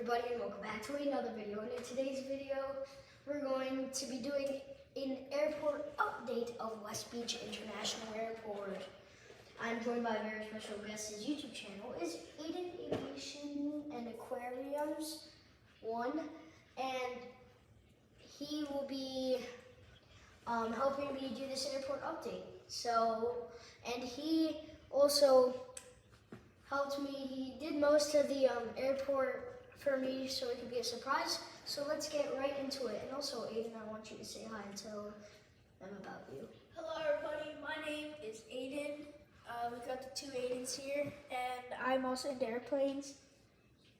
everybody, and welcome back to another video. And in today's video, we're going to be doing an airport update of West Beach International Airport. I'm joined by a very special guest. His YouTube channel is Intl Aviation and Aquariums 1, and he will be helping me do this airport update. And he also helped me. He did most of the airport for me so it could be a surprise. So let's get right into it. And also, Aiden, I want you to say hi and tell them about you. Hello everybody, my name is Aiden. We've got the two Aidens here, and I'm also into airplanes.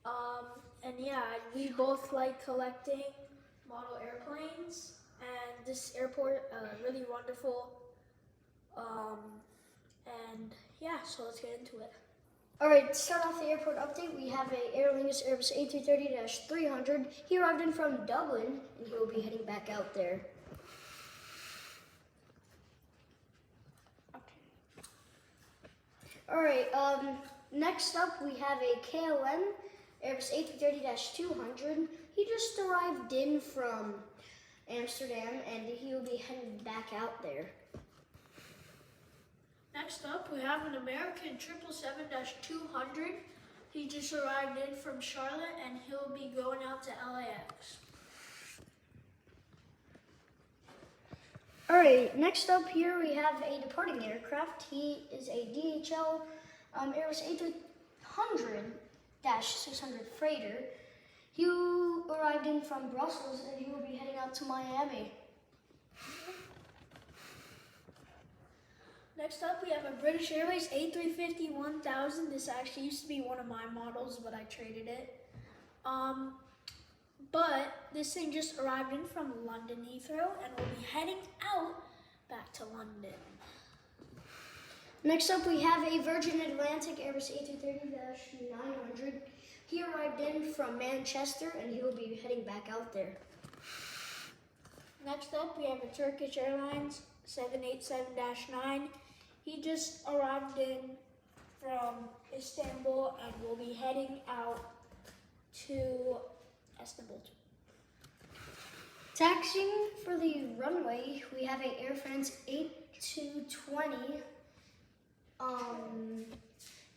And yeah, we both like collecting model airplanes, and this airport, really wonderful. And yeah, so let's get into it. Alright, to start off the airport update, we have a Aer Lingus Airbus A330-300. He arrived in from Dublin, and he will be heading back out there. Alright, next up we have a KLM Airbus A330-200. He just arrived in from Amsterdam, and he will be heading back out there. Next up, we have an American 777-200. He just arrived in from Charlotte, and he'll be going out to LAX. Alright, next up here we have a departing aircraft. He is a DHL Airbus A300-600 freighter. He arrived in from Brussels, and he will be heading out to Miami. Next up, we have a British Airways A350-1000. This actually used to be one of my models, but I traded it. But this thing just arrived in from London Heathrow, and will be heading out back to London. Next up, we have a Virgin Atlantic Airbus A330-900. He arrived in from Manchester, and he will be heading back out there. Next up, we have a Turkish Airlines 787-9. He just arrived in from Istanbul and will be heading out to Istanbul. Taxiing for the runway, we have a Air France 8220.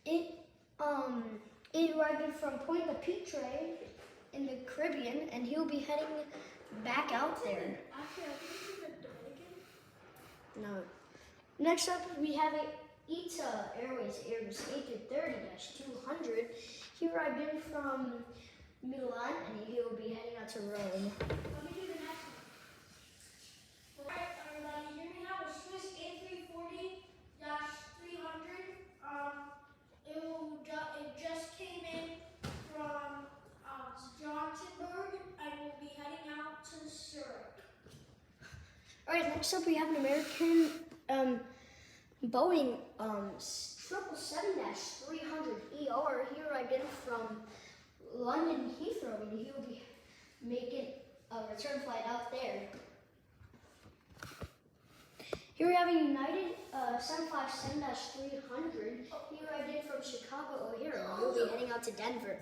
It arrived in from Point de Pitre in the Caribbean, and he'll be heading back out there. Actually, I think it's in the Dominican. No. Next up, we have a ITA Airways Airbus A330-200. He arrived in from Milan, and he will be heading out to Rome. Let me do the next one. Alright, everybody, here we have a Swiss A340-300. It just came in from Johnsonburg and will be heading out to Zurich. Alright, next up we have an American Boeing 777-300ER. He arrived in from London Heathrow, and he will be making a return flight out there. Here we have a United 757-300. He arrived in from Chicago, O'Hare, and he will be heading out to Denver.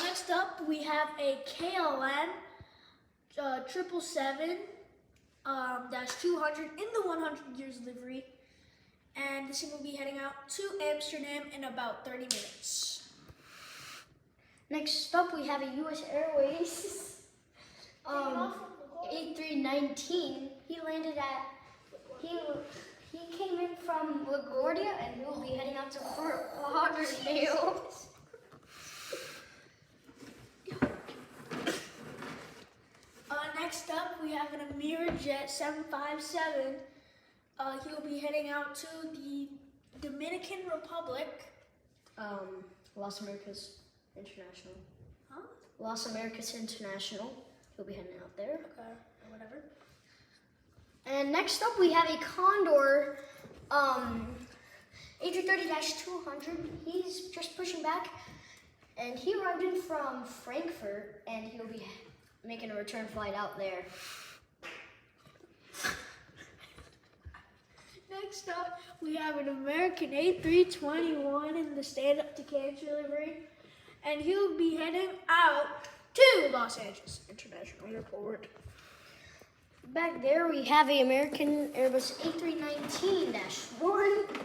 Next up, we have a KLM 777-200 in the 100 years livery, and this thing will be heading out to Amsterdam in about 30 minutes. Next up, we have a U.S. Airways A319. He landed at he came in from LaGuardia, and he will be heading out to Fort Lauderdale. Next up, we have an Jet 757. He will be heading out to the Dominican Republic. Las Americas International. Huh? Las Americas International. He'll be heading out there. Okay, or whatever. And next up, we have a Condor A330-200. He's just pushing back, and he arrived in from Frankfurt, and he'll be making a return flight out there. Next up, we have an American A321 in the stand-up to cancer delivery, and he'll be heading out to Los Angeles International Airport. Back there we have a American Airbus A319-100.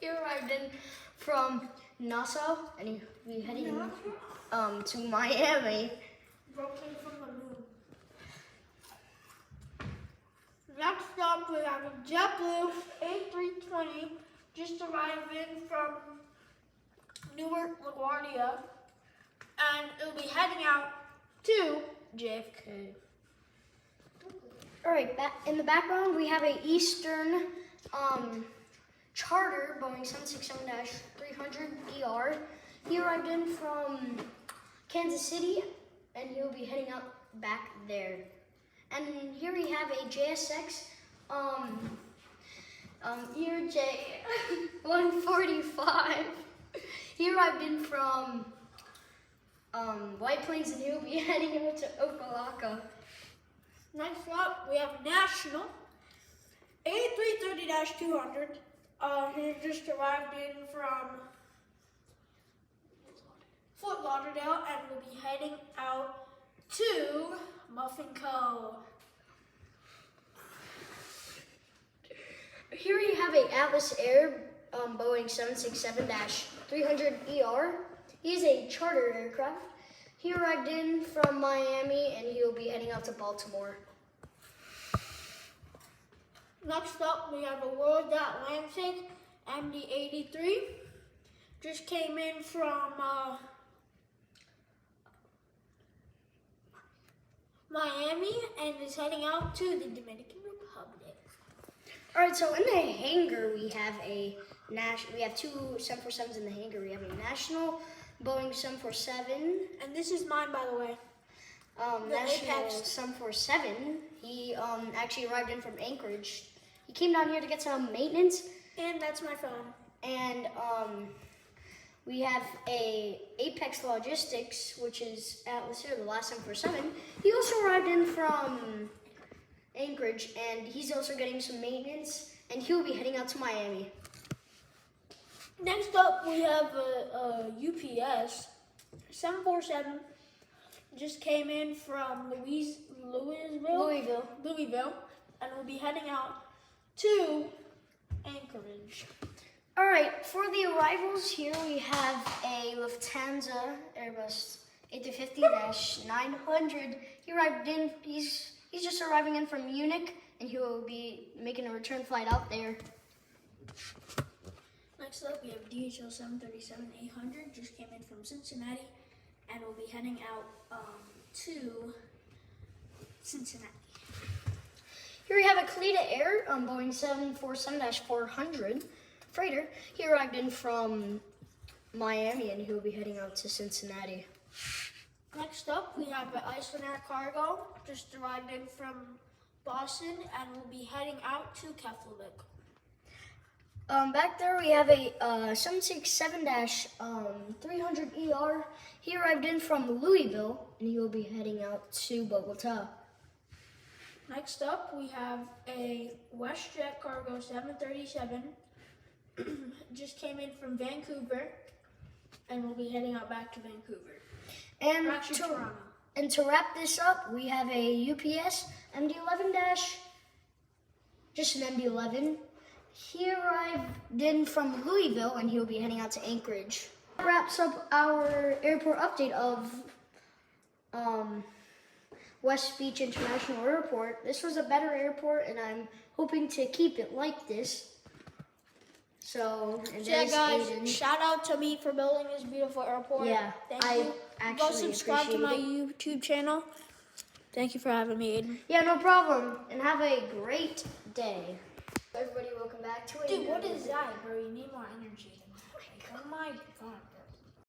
He arrived in from Nassau and he'll be heading to Miami. Broken from the moon. Next up, we have a JetBlue A320 just arriving from Newark, LaGuardia, and it'll be heading out to JFK. All right, in the background we have a Eastern charter Boeing 767-300ER. He arrived in from Kansas City and he'll be heading up back there. And here we have a JSX ERJ 145. He arrived in from White Plains and he'll be heading out to Okalaka. Next up, we have National A330-200. He just arrived in from Fort Lauderdale and will be heading out to Muffin Co. Here we have a Atlas Air Boeing 767-300ER. He's a charter aircraft. He arrived in from Miami and he'll be heading out to Baltimore. Next up, we have a World Atlantic MD-83. Just came in from Miami and is heading out to the Dominican Republic. All right, so in the hangar we have two 747s in the hangar. We have a National Boeing 747. And this is mine, by the way. National Apex. 747. He actually arrived in from Anchorage. He came down here to get some maintenance. And that's my phone. And we have a Apex Logistics, which is Atlas Air, the last 747. He also arrived in from Anchorage, and he's also getting some maintenance, and he'll be heading out to Miami. Next up, we have a UPS 747. Just came in from Louisville, and will be heading out to Anchorage. All right, for the arrivals here, we have a Lufthansa Airbus A350-900. He arrived in. He's just arriving in from Munich, and he will be making a return flight out there. Next up, we have DHL 737-800. Just came in from Cincinnati, and will be heading out to Cincinnati. Here we have a Kalita Air Boeing 747-400 freighter. He arrived in from Miami and he will be heading out to Cincinnati. Next up, we have an Icelandair Cargo. Just arrived in from Boston and will be heading out to Keflavik. Back there we have a 767-300ER. He arrived in from Louisville and he will be heading out to Bogota. Next up, we have a WestJet Cargo 737. Just came in from Vancouver and will be heading out back to Vancouver. And Toronto. And to wrap this up, we have a UPS MD-11 just an MD-11. He arrived in from Louisville and he'll be heading out to Anchorage. That wraps up our airport update of West Beach International Airport. This was a better airport and I'm hoping to keep it like this. So, and Yeah, there's guys, Aiden. shout out to me for building this beautiful airport. Yeah, Thank I you. actually Go subscribe to my appreciate YouTube channel. Thank you for having me, Aiden. Yeah, no problem. And have a great day. Everybody, welcome back to it. Dude, what is that, bro? You need more energy than that. Like, oh my god.